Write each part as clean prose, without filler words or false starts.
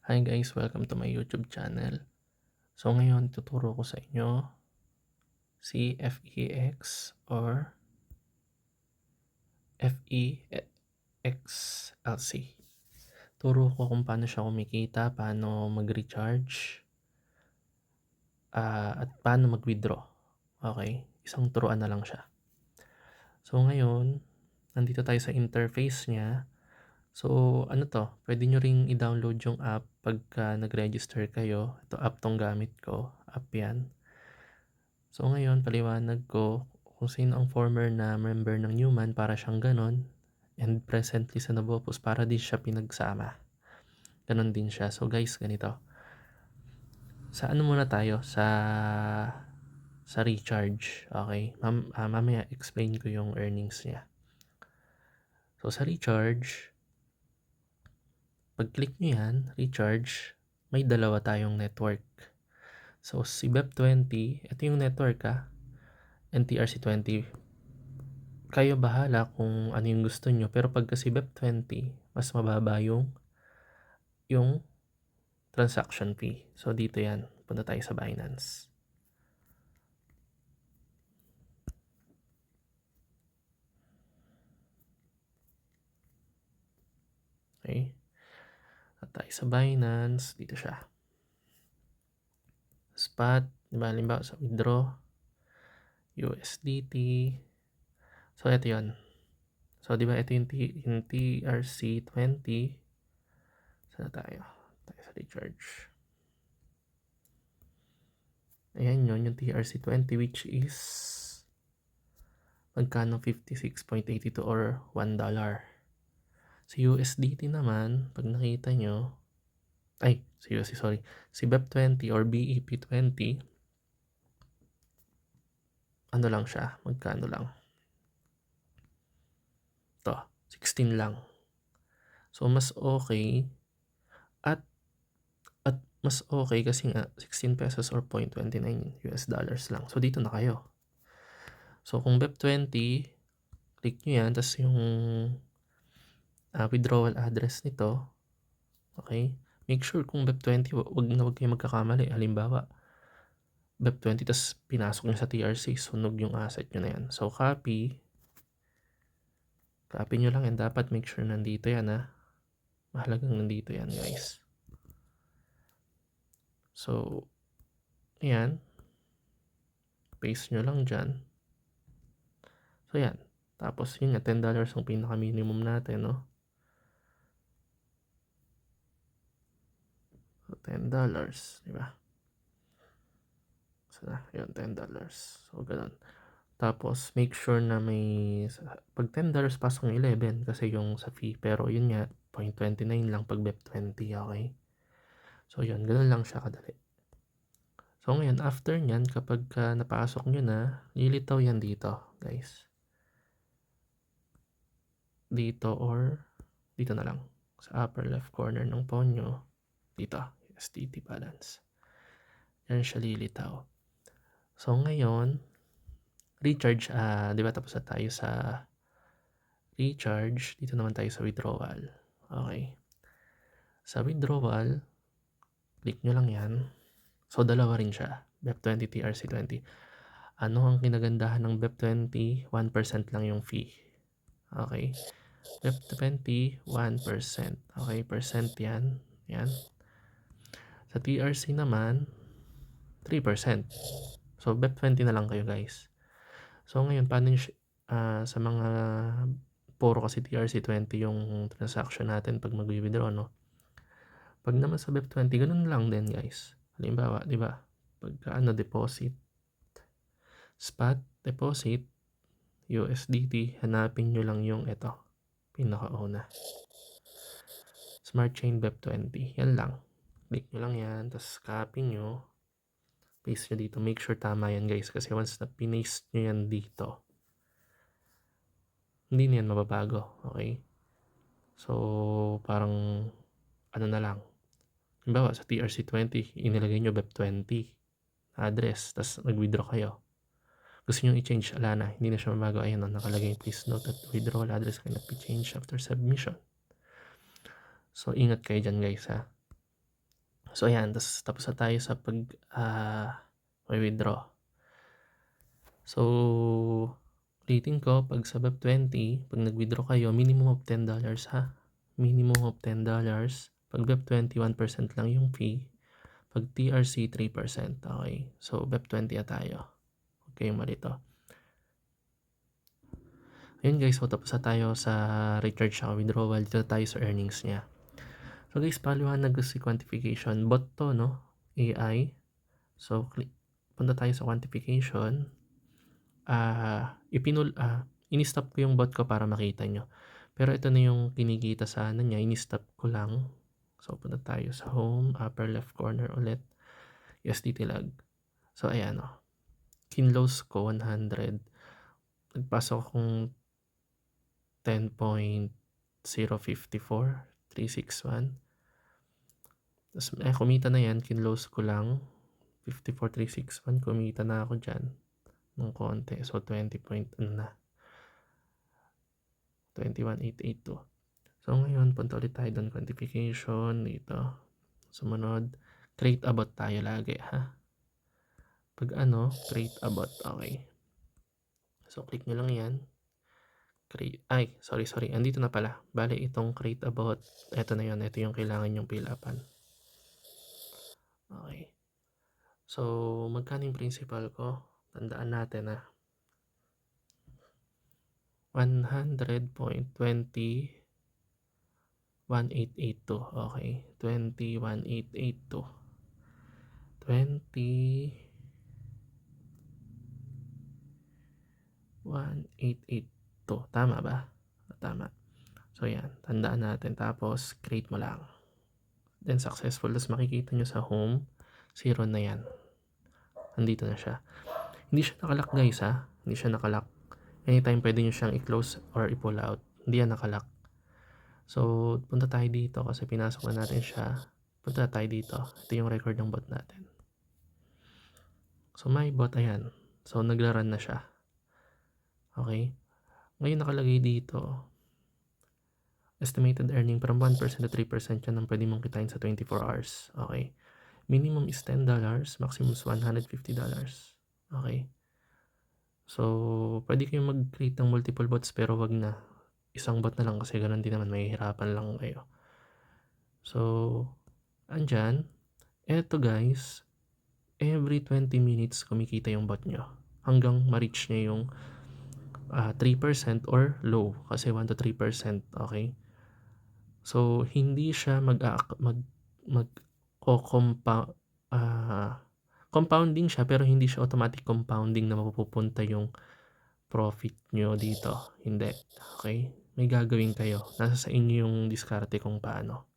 Hi guys, welcome to my YouTube channel. So ngayon tuturo ko sa inyo si FEX or FEXLC. Turo ko kung paano siya kumikita, paano mag-recharge, at paano mag-withdraw. Okay, isang turuan na lang siya. So ngayon, nandito tayo sa interface niya. So ano to, pwede nyo ring i-download yung app pagka nag-register kayo. Ito app tong gamit ko, app yan. So ngayon, paliwanag ko kung sino ang former na member ng Newman para siyang ganon, and presently sa Novopus para din siya pinagsama. Ganon din siya. So guys, ganito. Sa ano muna tayo? Sa recharge. Okay? Mamaya explain ko yung earnings niya. So sa recharge, pag-click nyo yan, recharge, may dalawa tayong network. So si BEP20, ito yung network NTRC20. Kayo bahala kung ano yung gusto nyo. Pero pag kasi BEP20, mas mababa yung transaction fee. So dito yan. Punta tayo sa Binance. Okay. At tayo sa Binance. Dito siya. Spot. Diba? Halimbawa sa withdraw. USDT. So ito yun. So diba ito yung TRC20. Saan tayo? Tayo sa recharge. Ayan yun, yung TRC20 which is magkano 56.82 or $1. Sa USDT naman, pag nakita nyo, si BEP20 or BEP20, ano lang siya, magkano lang? To, 16 lang. So, mas okay, at mas okay kasi nga, 16 pesos or 0.29 US dollars lang. So, dito na kayo. So, kung BEP20, click nyo yan, tapos yung withdrawal address nito, okay? Make sure kung BEP20, wag kayo magkakamali. Halimbawa, BEP20 tas pinasok nyo sa TRC, sunog yung asset nyo na yan. So, copy nyo lang yan. Dapat make sure nandito yan Mahalagang nandito yan guys. So, ayan. Paste nyo lang dyan. So, yan. Tapos, yun nga, $10 ang pinaka-minimum natin, no? So, $10, diba? So, yun, $10. So, ganun. Tapos, make sure na may, pag $10 pasok ng 11 kasi yung sa fee. Pero yun nga, 0.29 lang pag BEP20, okay? So, yun, ganun lang siya kadali. So, ngayon, after nyan, kapag napasok nyo na, lilitaw yan dito, guys. Dito or dito na lang. Sa upper left corner ng phone nyo, dito, USDT balance. Yan siya lilitaw. So, ngayon, recharge, di ba tapos na tayo sa recharge, dito naman tayo sa withdrawal. Okay. Sa withdrawal, click nyo lang yan. So, dalawa rin siya. BEP20, TRC20. Ano ang kinagandahan ng BEP20? 1% lang yung fee. Okay. BEP20, 1%. Okay, percent yan. Yan. Sa TRC naman, 3%. So, BEP20 na lang kayo guys. So, ngayon, paano yung sa mga puro kasi TRC20 yung transaction natin pag mag-withdraw, no? Pag naman sa BEP20, ganun lang din guys. Halimbawa, di ba? Pagka deposit, spot, deposit, USDT, hanapin nyo lang yung ito, pinakauna. Smart Chain BEP20, yan lang. Click nyo lang yan, tapos copy nyo, paste nyo dito. Make sure tama yan guys, kasi once na pinaste nyo yan dito, hindi na yan mababago, okay? So, parang, ano na lang. Halimbawa, sa TRC20, inilagay nyo BEP20 address, tapos nag-withdraw kayo. Gusto nyo i-change, ala na, hindi na siya mabago. Ayan, nakalagay, please note that withdrawal address cannot be changed after submission. So, ingat kayo dyan guys So ayan, tapos na tayo sa may withdraw. So, ulitin ko, pag sa BEP20, pag nag-withdraw kayo, minimum of $10 ha. Minimum of $10. Pag BEP20, 1% lang yung fee. Pag TRC, 3%. Okay. So, BEP20 na tayo. Okay, mali to. Ayun guys, so tapos na tayo sa recharge sa withdrawal. Dito tayo sa earnings niya. So guys, paliwanag si quantification. Bot to, no? AI. So, punta tayo sa quantification. Ini-stop ko yung bot ko para makita nyo. Pero ito na yung kinikita sa niya. Ini-stop ko lang. So, punta tayo sa home, upper left corner ulit. USDT lag. So, ayan o. Kinlose ko 100. Nagpasok akong 10.054361. Tapos kumita na yan, kinlose ko lang 54361, kumita na ako dyan ng konti. So 21,882. So ngayon, punta ulit tayo doon, quantification dito. Sumunod, create a bot tayo lagi ha. Pag create a bot, okay. So click nyo lang yan. Sorry. Andito na pala. Bale, itong create a bot. Ito na yun. Ito yung kailangan yung fill upan. Okay. So, magkano yung principal ko? Tandaan natin 100.20 1882. Okay. 201882. 201882. Tama ba? Tama. So, yan. Tandaan natin. Tapos, create mo lang. Then, successful. Tapos, makikita nyo sa home. 0 na yan. Nandito na siya. Hindi siya nakalock guys ha. Hindi siya nakalock. Anytime pwede nyo siyang i-close or i-pull out. Hindi yan nakalock. So, punta tayo dito kasi pinasok na natin siya. Punta tayo dito. Ito yung record ng bot natin. So, my bot, ayan. So, naglaran na siya. Okay. Ngayon nakalagay dito, estimated earning from 1% to 3% yan ang pwede mong kitain sa 24 hours. Okay. Minimum is $10, maximum is $150. Okay. So, pwede kayong mag-create ng multiple bots pero wag na. Isang bot na lang kasi ganun din naman, mahihirapan lang kayo. So, andyan. Eto guys, every 20 minutes kumikita yung bot nyo. Hanggang ma-reach niya yung 3% or low kasi 1 to 3%. Okay. So, hindi siya compounding siya pero hindi siya automatic compounding na mapupunta yung profit nyo dito. Hindi. Okay? May gagawin kayo. Nasa sa inyo yung diskarte kung paano.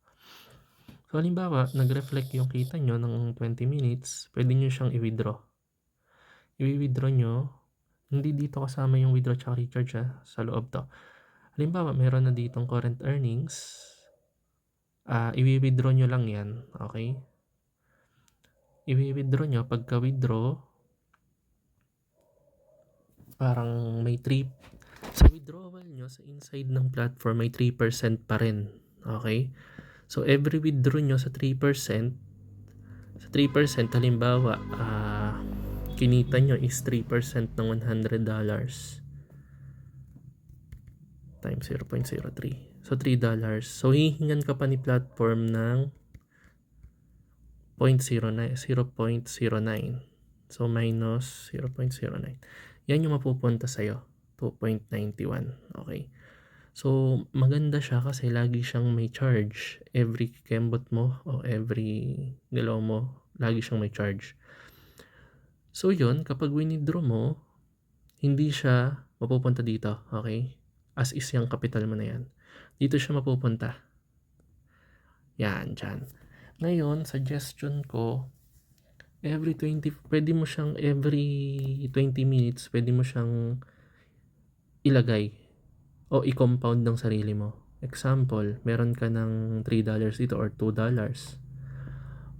So, halimbawa, nag-reflect yung kita nyo ng 20 minutes, pwede nyo siyang i-withdraw. I-withdraw nyo, hindi dito kasama yung withdraw tsaka recharge sa loob to. Halimbawa, meron na ditong current earnings, i-withdraw nyo lang yan. Okay? I-withdraw nyo, pagka-withdraw, parang may 3, sa withdrawal nyo, sa inside ng platform, may 3% pa rin. Okay? So, every withdraw nyo sa 3%, halimbawa, kinita nyo is 3% ng $100 times 0.03. So, $3. So, hihingan ka pa ni platform ng 0.09. So, minus 0.09. Yan yung mapupunta sa'yo. 2.91. Okay. So, maganda siya kasi lagi siyang may charge. Every kembot mo o every galaw mo, lagi siyang may charge. So, yun, kapag winidraw mo, hindi siya mapupunta dito. Okay? As is yung capital mo na yan. Dito siya mapupunta. Yan, dyan. Ngayon, suggestion ko, pwede mo siyang every 20 minutes, pwede mo siyang ilagay o i-compound ng sarili mo. Example, meron ka ng $3 dito or $2.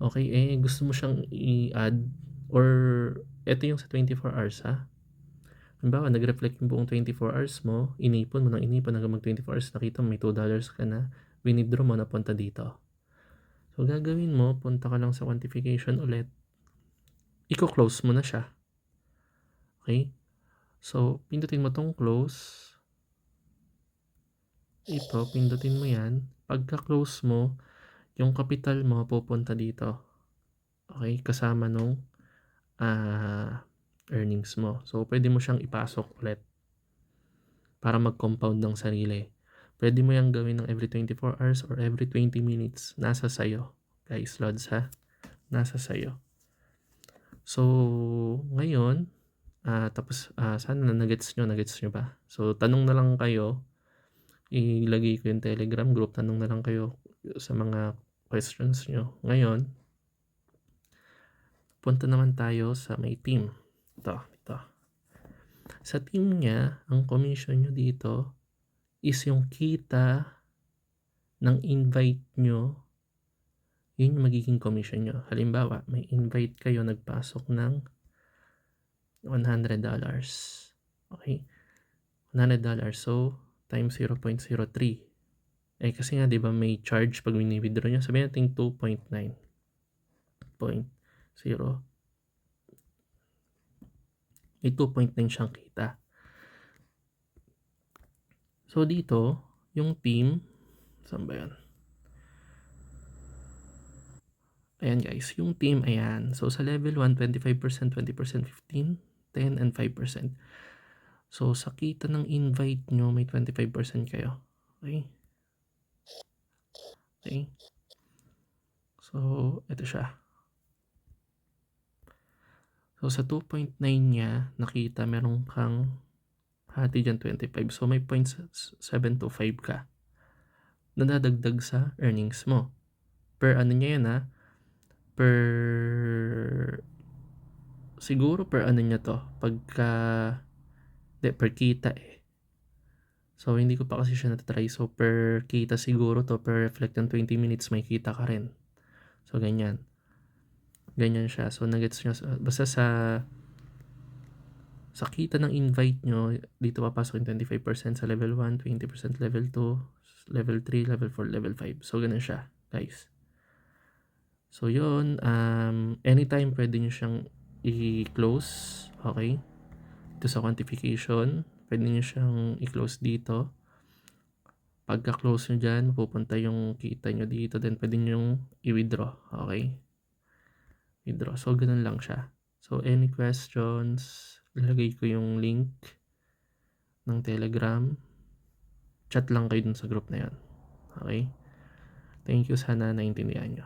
Okay, gusto mo siyang i-add or ito yung sa 24 hours ha. Halimbawa, nag-reflect yung buong 24 hours mo, inipon mo hanggang mag 24 hours, nakita mo may $2 ka na, winidraw mo, napunta dito. So, So, gagawin mo, punta ka lang sa quantification ulit. Iko-close mo na siya. Okay? So, pindutin mo tong close. Ito, pindutin mo yan. Pagka-close mo, yung capital mo pupunta dito. Okay? Kasama nung earnings mo. So, pwede mo siyang ipasok ulit para mag-compound ng sarili. Pwede mo yung gawin ng every 24 hours or every 20 minutes. Nasa sayo. Guys, Lods ha? Nasa sayo. So, ngayon, tapos sana nagets nyo ba? So, tanong na lang kayo. Ilagay ko yung Telegram group. Tanong na lang kayo sa mga questions nyo. Ngayon, punta naman tayo sa may team. Ito. Sa team niya, ang commission nyo dito is yung kita ng invite nyo. Yun yung magiging commission nyo. Halimbawa, may invite kayo, nagpasok ng $100. Okay? $100. So, times 0.03. Kasi nga, di ba, may charge pag wini-withdraw nyo. Sabihin natin 2.9. 0. May 2.9 siyang kita. So, dito, yung team, saan ba yan? Ayan guys, yung team, ayan. So, sa level 1, 25%, 20%, 15%, 10%, and 5%. So, sa kita ng invite nyo, may 25% kayo. Okay? So, ito siya. So, sa 2.9 niya, nakita meron kang hati dyan 25. So, may 0.725 ka. Nadadagdag sa earnings mo. Per ano niya yan siguro per ano niya to. Per kita So, hindi ko pa kasi siya natatry. So, per kita siguro to. Per reflect ng 20 minutes, may kita ka rin. So, ganyan. Ganyan siya. So, nagets nyo. Basta sa kita ng invite nyo, dito papasok yung 25% sa level 1, 20% level 2, level 3, level 4, level 5. So, ganun siya, guys. So, yun. Anytime pwede nyo siyang i-close. Okay? Ito sa quantification. Pwede nyo siyang i-close dito. Pagka-close nyo dyan, pupunta yung kita nyo dito. Then, pwede nyo i-withdraw. Okay? Withdraw. So, ganun lang siya. So, any questions? Ilagay ko yung link ng Telegram. Chat lang kayo dun sa group na yan. Okay? Thank you. Sana naintindihan nyo.